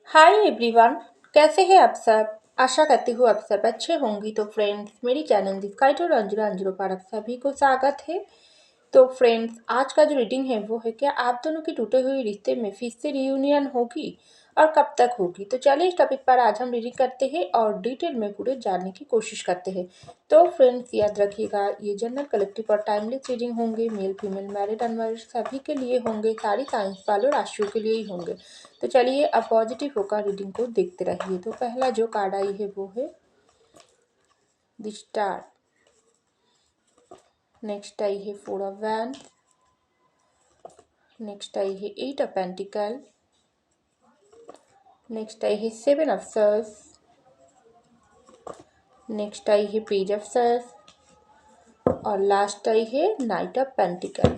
Hi everyone. कैसे हैं आप सब? आशा करती हूँ आप सब अच्छे होंगी। तो फ्रेंड्स, मेरी channel the sky to Ranjana अंजरो पर आप सभी को स्वागत है। तो फ्रेंड्स, आज का जो रीडिंग है वो है, क्या आप दोनों की टूटे हुए रिश्ते में फिर से रियूनियन होगी और कब तक होगी। तो चलिए इस टॉपिक पर आज हम रीडिंग करते हैं और डिटेल में पूरे जानने की कोशिश करते हैं। तो फ्रेंड्स, याद रखिएगा, ये जनरल कलेक्टिव और टाइमलेस रीडिंग होंगे। मेल फीमेल मैरिड अनमैरिड सभी के लिए होंगे, सारी साइंस वालों राशियों के लिए ही होंगे। तो चलिए अब पॉजिटिव होकर रीडिंग को देखते रहिए। तो पहला जो कार्ड आई है वो है द स्टार। नेक्स्ट आई है फोर ऑफ वैंड। नेक्स्ट आई है एट ऑफ पेंटिकल। नेक्स्ट आई है सेवन ऑफ सर्स। नेक्स्ट आई है पेज ऑफ सर्स और लास्ट आई है नाइट ऑफ पेंटिकल।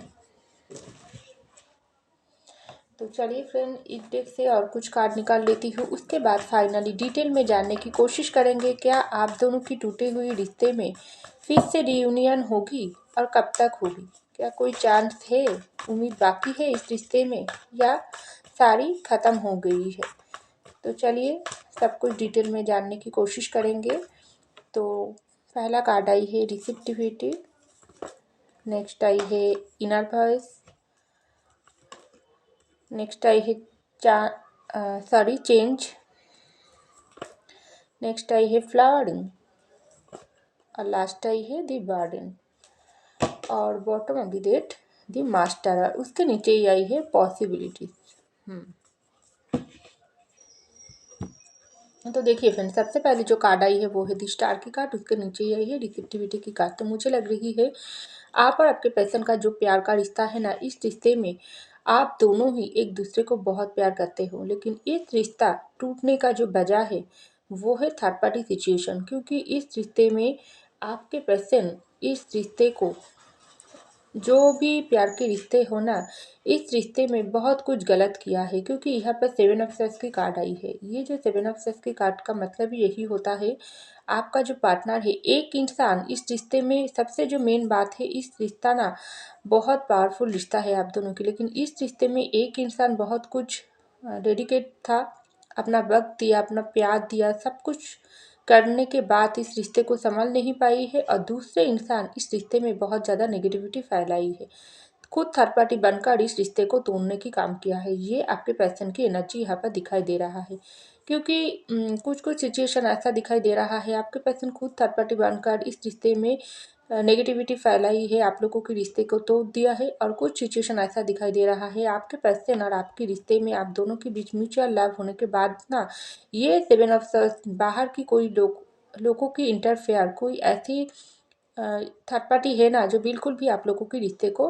तो चलिए फ्रेंड, इस डेक से और कुछ कार्ड निकाल लेती हूँ, उसके बाद फाइनली डिटेल में जानने की कोशिश करेंगे, क्या आप दोनों की टूटे हुई रिश्ते में फिर से रियूनियन होगी और कब तक होगी। क्या कोई चांस है, उम्मीद बाकी है इस रिश्ते में, या सारी ख़त्म हो गई है। तो चलिए सब कुछ डिटेल में जानने की कोशिश करेंगे। तो पहला कार्ड आई है रिसेप्टिविटी। नेक्स्ट आई है इनर वॉइस। नेक्स्ट आई है चेंज। नेक्स्ट आई है फ्लावरिंग और लास्ट आई है द गार्डन और bottom of the date the master और उसके नीचे ही आई है पॉसिबिलिटीज। तो देखिए फ्रेंड, सबसे पहले जो कार्ड आई है वो है द स्टार की कार्ड, उसके नीचे ही आई है रिसेप्टिविटी की कार्ड। तो मुझे लग रही है आप और आपके पर्सन का जो प्यार का रिश्ता है ना, इस रिश्ते में आप दोनों ही एक दूसरे को बहुत प्यार करते हो, लेकिन इस रिश्ता टूटने का जो वजह है वो है थर्ड पार्टी सिचुएशन। क्योंकि इस रिश्ते में आपके पर्सन इस रिश्ते को, जो भी प्यार के रिश्ते हो ना, इस रिश्ते में बहुत कुछ गलत किया है। क्योंकि यहाँ पर सेवन ऑफ सॉर्ड्स की कार्ड आई है। ये जो सेवन ऑफ सॉर्ड्स की कार्ड का मतलब यही होता है, आपका जो पार्टनर है, एक इंसान इस रिश्ते में, सबसे जो मेन बात है, इस रिश्ता ना बहुत पावरफुल रिश्ता है आप दोनों की, लेकिन इस रिश्ते में एक इंसान बहुत कुछ डेडिकेट था, अपना वक्त दिया, अपना प्यार दिया, सब कुछ करने के बाद इस रिश्ते को संभाल नहीं पाई है और दूसरे इंसान इस रिश्ते में बहुत ज़्यादा नेगेटिविटी फैलाई है, खुद थर्ड पार्टी बनकर इस रिश्ते को तोड़ने की काम किया है। ये आपके पर्सन की एनर्जी यहाँ पर दिखाई दे रहा है। क्योंकि कुछ कुछ सिचुएशन ऐसा दिखाई दे रहा है, आपके पर्सन खुद थर्ड पार्टी बनकर इस रिश्ते में नेगेटिविटी फैलाई है, आप लोगों के रिश्ते को तोड़ दिया है। और कुछ सिचुएशन ऐसा दिखाई दे रहा है, आपके पर्सन और आपके रिश्ते में, आप दोनों के बीच म्यूचुअल लव होने के बाद ना, ये सेवन ऑफ बाहर की कोई लोगों की इंटरफेयर, कोई ऐसी थर्ड पार्टी है ना जो बिल्कुल भी आप लोगों के रिश्ते को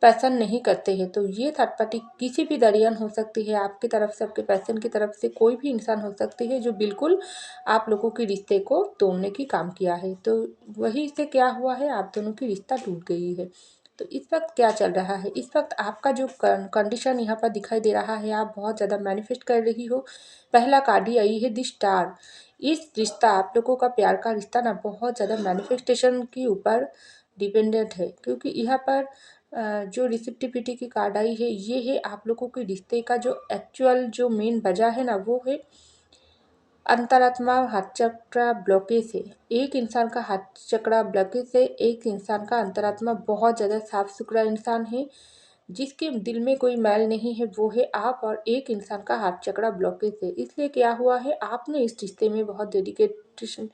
पसंद नहीं करते हैं। तो ये थर्ड पार्टी किसी भी दरियन हो सकती है, आपकी तरफ से, आपके पर्सन की तरफ से कोई भी इंसान हो सकती है जो बिल्कुल आप लोगों के रिश्ते को तोड़ने की काम किया है। तो वही से क्या हुआ है, आप दोनों की रिश्ता टूट गई है। तो इस वक्त क्या चल रहा है, इस वक्त आपका जो कंडीशन यहाँ पर दिखाई दे रहा है, आप बहुत ज़्यादा मैनिफेस्ट कर रही हो। पहला कार्ड ही आई है द स्टार। इस रिश्ता, आप लोगों का प्यार का रिश्ता ना बहुत ज़्यादा मैनिफेस्टेशन के ऊपर डिपेंडेंट है। क्योंकि यहाँ पर जो रिसेप्टिविटी की कार्ड आई है, ये है आप लोगों के रिश्ते का जो एक्चुअल जो मेन वजह है ना, वो है अंतरात्मा हाथ चक्र ब्लॉकेज है। एक इंसान का हाथ चक्र ब्लॉकेज है, एक इंसान का अंतरात्मा बहुत ज़्यादा साफ सुथरा इंसान है, जिसके दिल में कोई मैल नहीं है, वो है आप। और एक इंसान का हाथ चक्र ब्लॉकेज है। इसलिए क्या हुआ है, आपने इस रिश्ते में बहुत डेडिकेशन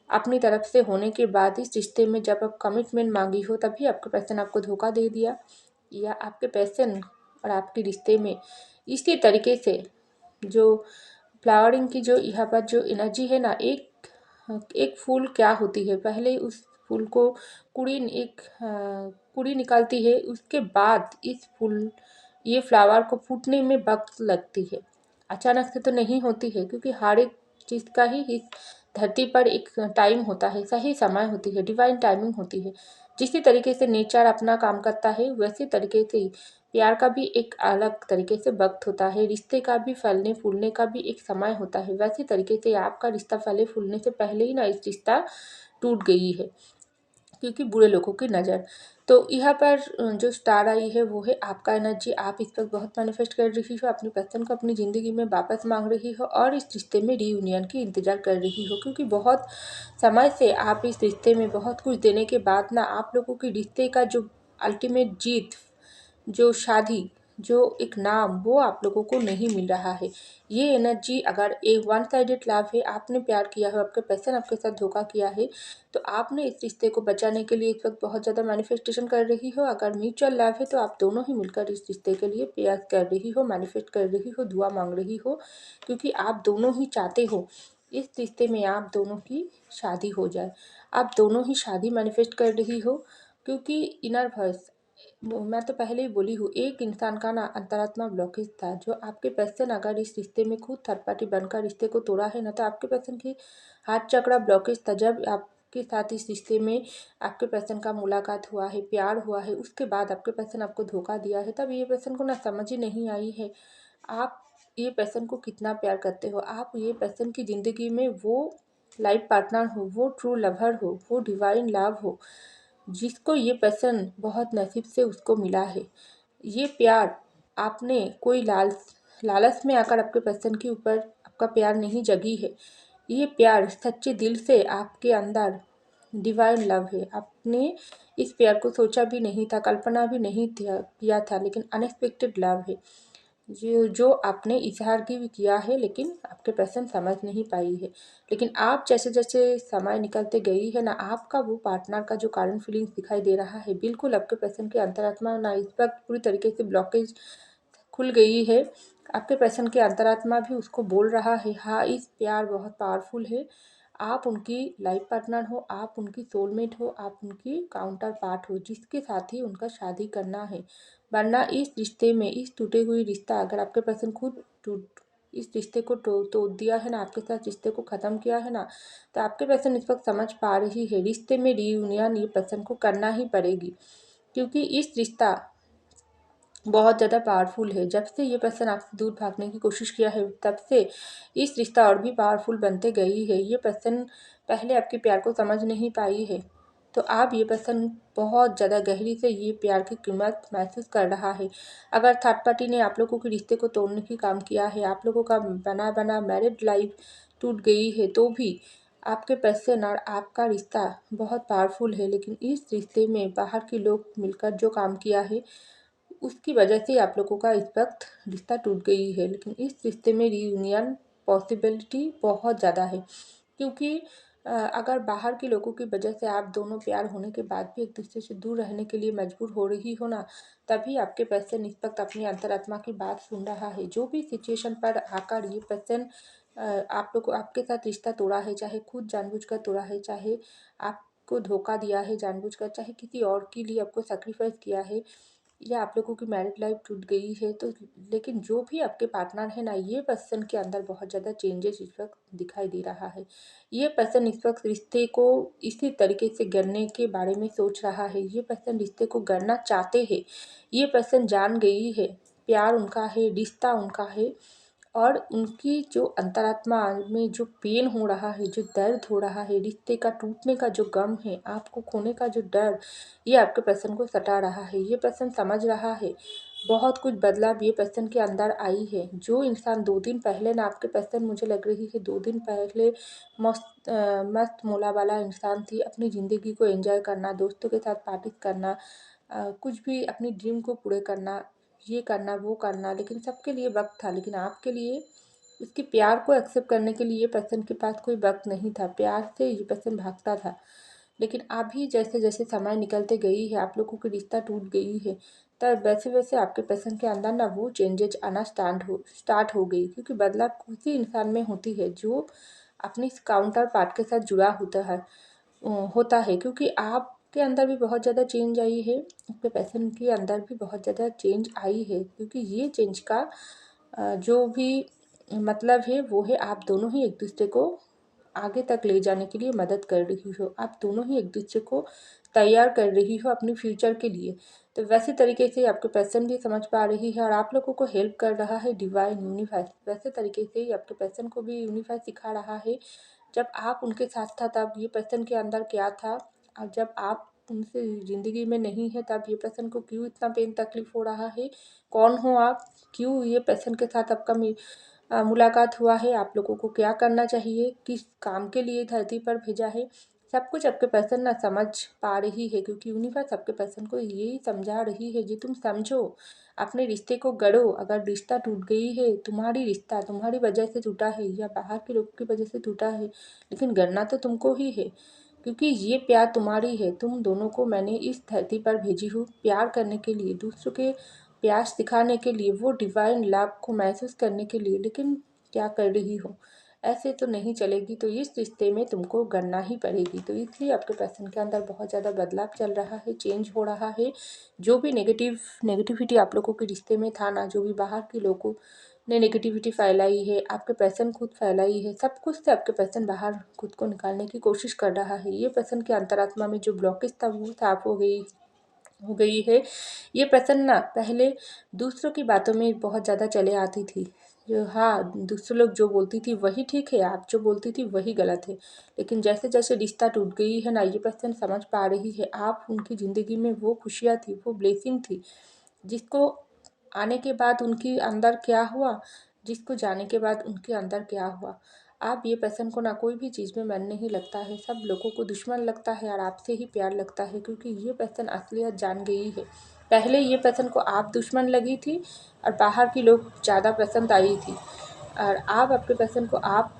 अपनी तरफ से होने के बाद इस रिश्ते में जब आप कमिटमेंट मांगी हो, तभी आपके पर्सन आपको धोखा दे दिया, या आपके पर्सन और आपके रिश्ते में इसी तरीके से जो फ्लावरिंग की जो यहाँ पर जो एनर्जी है ना, एक एक फूल क्या होती है, पहले उस फूल को कुड़ी निकालती है, उसके बाद इस फूल, ये फ्लावर को फूटने में वक्त लगती है, अचानक से तो नहीं होती है। क्योंकि हर एक चीज़ का ही इस धरती पर एक टाइम होता है, सही समय होती है, डिवाइन टाइमिंग होती है। जिसी तरीके से नेचर अपना काम करता है, वैसे तरीके से ही प्यार का भी एक अलग तरीके से वक्त होता है, रिश्ते का भी फलने फूलने का भी एक समय होता है। वैसे तरीके से आपका रिश्ता फले फूलने से पहले ही ना इस रिश्ता टूट गई है। क्योंकि बुरे लोगों की नज़र। तो यहाँ पर जो स्टार आई है वो है आपका एनर्जी। आप इस वक्त बहुत मैनिफेस्ट कर रही हो, अपनी पर्सन को अपनी ज़िंदगी में वापस मांग रही हो और इस रिश्ते में रीयूनियन की इंतज़ार कर रही हो, क्योंकि बहुत समय से आप इस रिश्ते में बहुत कुछ देने के बाद ना आप लोगों की रिश्ते का जो अल्टीमेट जीत, जो शादी, जो एक नाम, वो आप लोगों को नहीं मिल रहा है। ये एनर्जी अगर एक वन साइडेड लव है, आपने प्यार किया है, आपके पर्सन आपके साथ धोखा किया है, तो आपने इस रिश्ते को बचाने के लिए इस वक्त बहुत ज़्यादा मैनिफेस्टेशन कर रही हो। अगर म्यूचुअल लव है तो आप दोनों ही मिलकर इस रिश्ते के लिए प्यार कर रही हो, मैनिफेस्ट कर रही हो, दुआ मांग रही हो, क्योंकि आप दोनों ही चाहते हो इस रिश्ते में आप दोनों की शादी हो जाए। आप दोनों ही शादी मैनिफेस्ट कर रही हो, क्योंकि इनर वॉइस, मैं तो पहले ही बोली हूँ, एक इंसान का ना अंतरात्मा ब्लॉकेज था, जो आपके पर्सन अगर इस रिश्ते में खुद थर्ड पार्टी बनकर रिश्ते को तोड़ा है ना, तो आपके पर्सन की हार्ट चक्रा ब्लॉकेज था। जब आपके साथ इस रिश्ते में आपके पर्सन का मुलाकात हुआ है, प्यार हुआ है, उसके बाद आपके पर्सन आपको धोखा दिया है, तब ये पर्सन को ना समझ ही नहीं आई है आप ये पर्सन को कितना प्यार करते हो। आप ये पर्सन की ज़िंदगी में वो लाइफ पार्टनर हो, वो ट्रू लवर हो, वो डिवाइन लव हो, जिसको ये पर्सन बहुत नसीब से उसको मिला है। ये प्यार आपने कोई लालच में आकर आपके पर्सन के ऊपर आपका प्यार नहीं जगी है। ये प्यार सच्चे दिल से आपके अंदर डिवाइन लव है। आपने इस प्यार को सोचा भी नहीं था, कल्पना भी नहीं किया था, लेकिन अनएक्सपेक्टेड लव है जो आपने इजहार की भी किया है, लेकिन आपके पर्सन समझ नहीं पाई है। लेकिन आप जैसे जैसे समय निकलते गई है ना, आपका वो पार्टनर का जो कारण फीलिंग्स दिखाई दे रहा है, बिल्कुल आपके पर्सन की अंतरात्मा ना इस वक्त पूरी तरीके से ब्लॉकेज खुल गई है। आपके पर्सन के अंतरात्मा भी उसको बोल रहा है, हाँ इस प्यार बहुत पावरफुल है, आप उनकी लाइफ पार्टनर हो, आप उनकी सोलमेट हो, आप उनकी काउंटर पार्ट हो, जिसके साथ ही उनका शादी करना है। वरना इस रिश्ते में, इस टूटे हुई रिश्ता अगर आपके पर्सन खुद टूट इस रिश्ते को तोड़ दिया है ना, आपके साथ रिश्ते को ख़त्म किया है ना, तो आपके पर्सन इस वक्त समझ पा रही है रिश्ते में रीयूनियन ये पर्सन को करना ही पड़ेगी, क्योंकि इस रिश्ता बहुत ज़्यादा पावरफुल है। जब से ये पर्सन आपसे दूर भागने की कोशिश किया है, तब से इस रिश्ता और भी पावरफुल बनते गई है। ये पर्सन पहले आपके प्यार को समझ नहीं पाई है, तो आप ये पर्सन बहुत ज़्यादा गहरी से ये प्यार की कीमत महसूस कर रहा है। अगर थर्ड पार्टी ने आप लोगों के रिश्ते को तोड़ने की काम किया है, आप लोगों का बना बना मैरिड लाइफ टूट गई है, तो भी आपके पर्सन और आपका रिश्ता बहुत पावरफुल है। लेकिन इस रिश्ते में बाहर के लोग मिलकर जो काम किया है, उसकी वजह से आप लोगों का इस वक्त रिश्ता टूट गई है। लेकिन इस रिश्ते में रीयूनियन पॉसिबिलिटी बहुत ज़्यादा है, क्योंकि अगर बाहर के लोगों की वजह से आप दोनों प्यार होने के बाद भी एक दूसरे से दूर रहने के लिए मजबूर हो रही हो ना, तभी आपके पर्सन इस वक्त अपनी अंतरात्मा की बात सुन रहा है। जो भी सिचुएशन पर आकर ये पर्सन आप लोग को आपके साथ रिश्ता तोड़ा है, चाहे खुद जानबूझकर तोड़ा है, चाहे आपको धोखा दिया है जानबूझकर, चाहे किसी और के लिए आपको सेक्रीफाइस किया है, या आप लोगों की मैरिड लाइफ टूट गई है, तो लेकिन जो भी आपके पार्टनर है ना, ये पर्सन के अंदर बहुत ज़्यादा चेंजेस इस वक्त दिखाई दे रहा है। ये पर्सन इस वक्त रिश्ते को इसी तरीके से गढ़ने के बारे में सोच रहा है। ये पर्सन रिश्ते को गढ़ना चाहते हैं। ये पर्सन जान गई है प्यार उनका है, रिश्ता उनका है, और उनकी जो अंतरात्मा में जो पेन हो रहा है, जो दर्द हो रहा है, रिश्ते का टूटने का जो गम है, आपको खोने का जो डर, ये आपके पर्सन को सता रहा है। ये पर्सन समझ रहा है बहुत कुछ बदलाव ये पर्सन के अंदर आई है। जो इंसान 2 दिन पहले ना, आपके पर्सन मुझे लग रही है 2 दिन पहले मस्त मोला वाला इंसान थी, अपनी ज़िंदगी को एंजॉय करना, दोस्तों के साथ पार्टी करना, कुछ भी अपनी ड्रीम को पूरे करना, ये करना वो करना, लेकिन सबके लिए वक्त था, लेकिन आपके लिए उसके प्यार को एक्सेप्ट करने के लिए ये पर्सन के पास कोई वक्त नहीं था। प्यार से ये पर्सन भागता था। लेकिन अभी जैसे जैसे समय निकलते गई है, आप लोगों की रिश्ता टूट गई है, तब वैसे वैसे आपके पर्सन के अंदर ना वो चेंजेज आना स्टार्ट हो गई, क्योंकि बदलाव उसी इंसान में होती है जो अपनी काउंटर पार्ट के साथ जुड़ा होता है। क्योंकि आपके अंदर भी बहुत ज़्यादा चेंज आई है, आपके पर्सन के अंदर भी बहुत ज़्यादा चेंज आई है, क्योंकि ये चेंज का जो भी मतलब है वो है आप दोनों ही एक दूसरे को आगे तक ले जाने के लिए मदद कर रही हो। आप दोनों ही एक दूसरे को तैयार कर रही हो अपनी फ्यूचर के लिए। तो वैसे तरीके से आपके पर्सन भी समझ पा रही है और आप लोगों को हेल्प कर रहा है डिवाइन यूनिवर्स। वैसे तरीके से ही आपके पर्सन को भी यूनिवर्स सिखा रहा है। जब आप उनके साथ था, तब ये पर्सन के अंदर क्या था और जब आप उनसे ज़िंदगी में नहीं है तब ये पर्सन को क्यों इतना पेन तकलीफ़ हो रहा है? कौन हो आप? क्यों ये पर्सन के साथ आपका मुलाकात हुआ है? आप लोगों को क्या करना चाहिए? किस काम के लिए धरती पर भेजा है? सब कुछ आपके पर्सन ना समझ पा रही है, क्योंकि यूनिवर्स आपके पर्सन को यही समझा रही है जी तुम समझो, अपने रिश्ते को गढ़ो। अगर रिश्ता टूट गई है, तुम्हारी रिश्ता तुम्हारी वजह से टूटा है या बाहर के लोग की वजह से टूटा है, लेकिन गढ़ना तो तुमको ही है, क्योंकि ये प्यार तुम्हारी है। तुम दोनों को मैंने इस धरती पर भेजी हूँ प्यार करने के लिए, दूसरों के प्यार सिखाने के लिए, वो डिवाइन लव को महसूस करने के लिए। लेकिन क्या कर रही हो? ऐसे तो नहीं चलेगी, तो इस रिश्ते में तुमको गड़ना ही पड़ेगी। तो इसलिए आपके पर्सन के अंदर बहुत ज़्यादा बदलाव चल रहा है, चेंज हो रहा है। जो भी नेगेटिविटी आप लोगों के रिश्ते में था ना, जो भी बाहर के लोगों ने नेगेटिविटी फैलाई है, आपके पर्सन खुद फैलाई है, सब कुछ से आपके पर्सन बाहर खुद को निकालने की कोशिश कर रहा है। ये पर्सन के अंतरात्मा में जो ब्लॉकेज था वो साफ हो गई है। ये पर्सन ना पहले दूसरों की बातों में बहुत ज़्यादा चले आती थी, जो हाँ दूसरे लोग जो बोलती थी वही ठीक है, आप जो बोलती थी वही गलत है। लेकिन जैसे जैसे रिश्ता टूट गई है ना, ये पर्सन समझ पा रही है आप उनकी ज़िंदगी में वो खुशियाँ थी, वो ब्लेसिंग थी, जिसको आने के बाद उनके अंदर क्या हुआ, जिसको जाने के बाद उनके अंदर क्या हुआ। आप ये पर्सन को ना कोई भी चीज़ में मन नहीं लगता है, सब लोगों को दुश्मन लगता है और आपसे ही प्यार लगता है, क्योंकि ये पर्सन असलियत जान गई है। पहले ये पर्सन को आप दुश्मन लगी थी और बाहर की लोग ज़्यादा पसंद आई थी, और आप आपके पर्सन को आप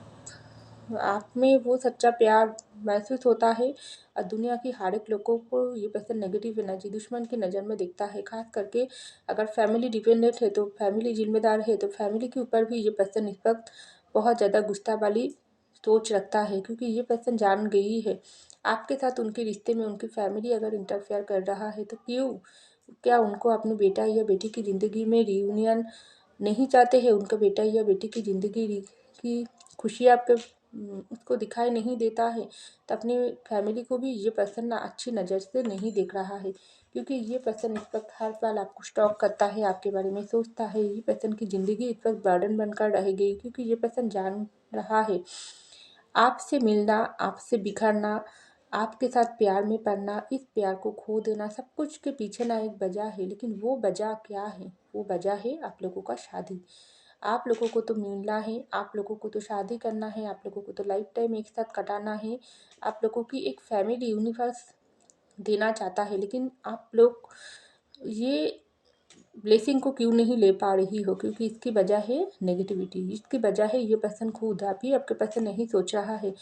में वो सच्चा प्यार महसूस होता है। और दुनिया की हर एक लोगों को ये पर्सन नेगेटिव एनर्जी दुश्मन की नज़र में दिखता है। खास करके अगर फैमिली डिपेंडेंट है, तो फैमिली जिम्मेदार है, तो फैमिली के ऊपर भी ये पर्सन इस वक्त बहुत ज़्यादा गुस्सा वाली सोच रखता है, क्योंकि ये पर्सन जान गई है आपके साथ उनके रिश्ते में उनकी फैमिली अगर इंटरफेयर कर रहा है तो क्यों, क्या उनको अपने बेटा या बेटी की ज़िंदगी में रियूनियन नहीं चाहते हैं? उनका बेटा या बेटी की ज़िंदगी की खुशी आपके उसको दिखाई नहीं देता है, तो अपनी फैमिली को भी ये पर्सन ना अच्छी नज़र से नहीं देख रहा है, क्योंकि ये पर्सन इस वक्त हर पल आपको स्टॉक करता है, आपके बारे में सोचता है। ये पर्सन की ज़िंदगी इस वक्त बर्डन बनकर रहेगी, क्योंकि ये पर्सन जान रहा है आपसे मिलना, आपसे बिखरना, आपके साथ प्यार में पड़ना, इस प्यार को खो देना, सब कुछ के पीछे ना एक वजह है। लेकिन वो वजह क्या है? वो वजह है आप लोगों का शादी। आप लोगों को तो मिलना है, आप लोगों को तो शादी करना है, आप लोगों को तो लाइफ टाइम एक साथ कटाना है, आप लोगों की एक फैमिली यूनिवर्स देना चाहता है। लेकिन आप लोग ये ब्लेसिंग को क्यों नहीं ले पा रही हो? क्योंकि इसकी वजह है नेगेटिविटी, इसकी वजह है ये पर्सन खुद, आप ही आपके पर्सन नहीं सोच रहा है।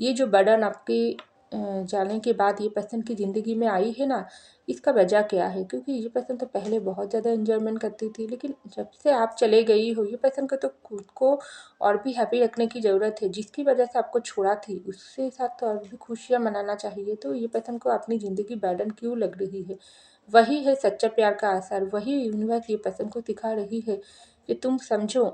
ये जो बर्डन आपके जाने के बाद ये पर्सन की ज़िंदगी में आई है ना, इसका वजह क्या है? क्योंकि ये पर्सन तो पहले बहुत ज़्यादा एंजॉयमेंट करती थी, लेकिन जब से आप चले गई हो, ये पर्सन को तो खुद को और भी हैप्पी रखने की ज़रूरत है। जिसकी वजह से आपको छोड़ा थी उसके साथ तो और भी खुशियाँ मनाना चाहिए। तो ये पर्सन को अपनी ज़िंदगी बर्डन क्यों लग रही है? वही है सच्चा प्यार का असर, वही यूनिवर्स ये पर्सन को दिखा रही है कि तुम समझो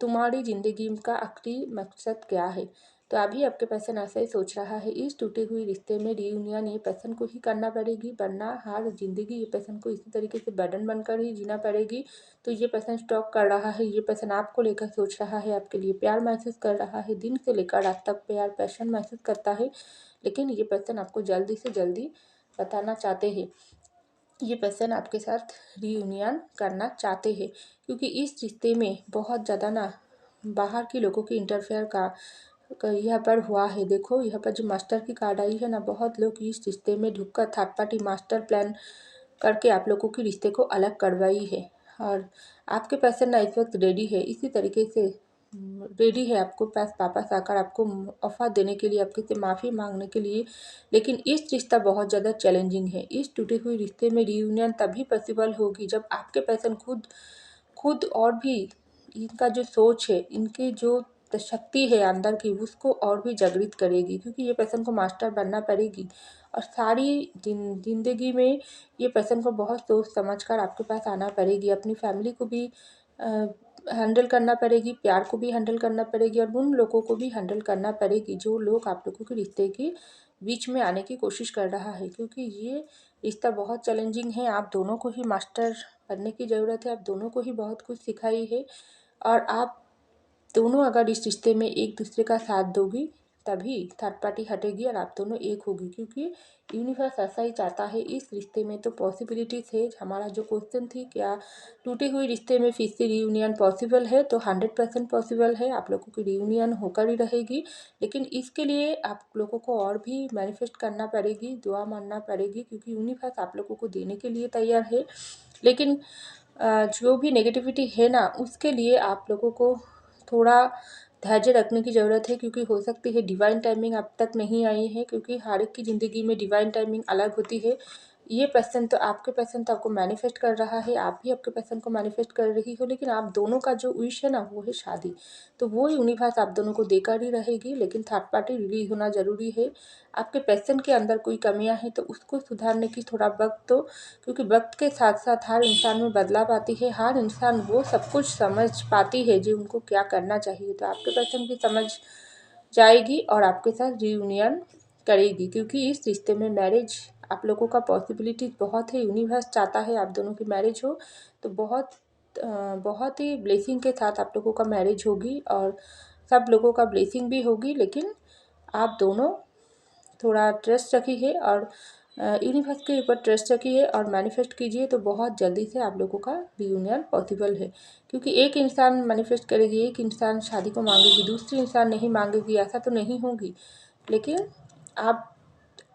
तुम्हारी ज़िंदगी का आखिरी मकसद क्या है। तो अभी आपके पर्सन ऐसा ही सोच रहा है, इस टूटे हुए रिश्ते में रियूनियन ये पर्सन को ही करना पड़ेगी, वरना हर ज़िंदगी ये पर्सन को इसी तरीके से बर्डन बनकर ही जीना पड़ेगी। तो ये पर्सन स्टॉक कर रहा है, ये पर्सन आपको लेकर सोच रहा है, आपके लिए प्यार महसूस कर रहा है, दिन से लेकर रात तक प्यार पैशन महसूस करता है। लेकिन ये पर्सन आपको जल्दी से जल्दी बताना चाहते हैं, ये पर्सन आपके साथ रियूनियन करना चाहते हैं, क्योंकि इस रिश्ते में बहुत ज़्यादा ना बाहर के लोगों की इंटरफेयर का यहाँ पर हुआ है। देखो यहाँ पर जो मास्टर की कार्ड आई है ना, बहुत लोग इस रिश्ते में ढुककर थर्ड पार्टी मास्टर प्लान करके आप लोगों के रिश्ते को अलग करवाई है। और आपके पर्सन ना इस वक्त रेडी है, इसी तरीके से रेडी है आपको पास वापस आकर आपको ऑफर देने के लिए, आपके से माफ़ी मांगने के लिए। लेकिन इस रिश्ता बहुत ज़्यादा चैलेंजिंग है। इस टूटे हुए रिश्ते में रियूनियन तभी पॉसिबल होगी जब आपके पर्सन खुद खुद और भी इनका जो सोच है, इनकी जो शक्ति है अंदर की, उसको और भी जागृत करेगी, क्योंकि ये पर्सन को मास्टर बनना पड़ेगी। और सारी ज़िंदगी में ये पर्सन को बहुत सोच समझ कर आपके पास आना पड़ेगी, अपनी फैमिली को भी हैंडल करना पड़ेगी, प्यार को भी हैंडल करना पड़ेगी, और उन लोगों को भी हैंडल करना पड़ेगी जो लोग आप लोगों के रिश्ते के बीच में आने की कोशिश कर रहा है, क्योंकि ये रिश्ता बहुत चैलेंजिंग है। आप दोनों को ही मास्टर बनने की ज़रूरत है, आप दोनों को ही बहुत कुछ सिखाई है, और आप दोनों अगर इस रिश्ते में एक दूसरे का साथ दोगी तभी थर्ड पार्टी हटेगी और आप दोनों एक होगी, क्योंकि यूनिवर्स ऐसा ही चाहता है। इस रिश्ते में तो पॉसिबिलिटीज़ है। हमारा जो क्वेश्चन थी, क्या टूटे हुए रिश्ते में फिर से रियूनियन पॉसिबल है, तो 100% पॉसिबल है। आप लोगों की रियूनियन होकर ही रहेगी, लेकिन इसके लिए आप लोगों को और भी मैनिफेस्ट करना पड़ेगी, दुआ मानना पड़ेगी, क्योंकि यूनिवर्स आप लोगों को देने के लिए तैयार है। लेकिन जो भी नेगेटिविटी है ना, उसके लिए आप लोगों को थोड़ा धैर्य रखने की ज़रूरत है, क्योंकि हो सकती है डिवाइन टाइमिंग अब तक नहीं आई है, क्योंकि हर एक की ज़िंदगी में डिवाइन टाइमिंग अलग होती है। ये पर्सन तो आपके पर्सन तो आपको मैनिफेस्ट कर रहा है, आप भी आपके पर्सन को मैनिफेस्ट कर रही हो, लेकिन आप दोनों का जो विश है ना, वो है शादी। तो वो यूनिवर्स आप दोनों को देकर ही रहेगी, लेकिन थर्ड पार्टी रिलीज होना ज़रूरी है। आपके पर्सन के अंदर कोई कमियां हैं तो उसको सुधारने की थोड़ा वक्त दो, क्योंकि वक्त के साथ साथ हर इंसान में बदलाव आती है। हर इंसान वो सब कुछ समझ पाती है जो उनको क्या करना चाहिए। तो आपके पर्सन भी समझ जाएगी और आपके साथ रियूनियन करेगी, क्योंकि इस रिश्ते में मैरिज आप लोगों का पॉसिबिलिटी बहुत है। यूनिवर्स चाहता है आप दोनों की मैरिज हो, तो बहुत ही ब्लेसिंग के साथ आप लोगों का मैरिज होगी और सब लोगों का ब्लेसिंग भी होगी। लेकिन आप दोनों थोड़ा ट्रस्ट रखिए और यूनिवर्स के ऊपर ट्रस्ट रखिए और मैनिफेस्ट कीजिए, तो बहुत जल्दी से आप लोगों का रियूनियन पॉसिबल है। क्योंकि एक इंसान मैनिफेस्ट करेगी, एक इंसान शादी को मांगेगी, दूसरी इंसान नहीं मांगेगी, ऐसा तो नहीं होगी। लेकिन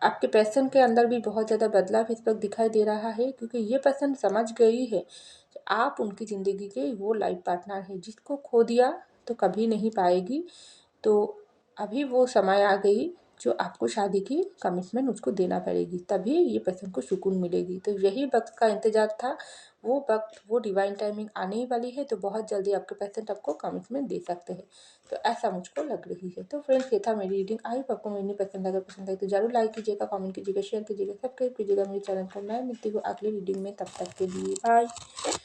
आपके पैसन के अंदर भी बहुत ज़्यादा बदलाव इस वक्त दिखाई दे रहा है, क्योंकि ये पर्सन समझ गई है कि आप उनकी ज़िंदगी के वो लाइफ पार्टनर है जिसको खो दिया तो कभी नहीं पाएगी। तो अभी वो समय आ गई जो आपको शादी की कमिटमेंट उसको देना पड़ेगी, तभी ये पर्सन को सुकून मिलेगी। तो यही वक्त का इंतजार था, वो वक्त, वो डिवाइन टाइमिंग आने ही वाली है। तो बहुत जल्दी आपके पर्सन आपको कमिटमेंट दे सकते हैं, तो ऐसा मुझको लग रही है। तो फ्रेंड्स, ये था मेरी रीडिंग। आई होप आपको मेरी पसंद, अगर पसंद आई तो जरूर लाइक कीजिएगा, कमेंट कीजिएगा, शेयर कीजिएगा, सब्सक्राइब कीजिएगा मेरे चैनल को। मैं मिलती हूँ अगली रीडिंग में, तब तक के लिए बाय।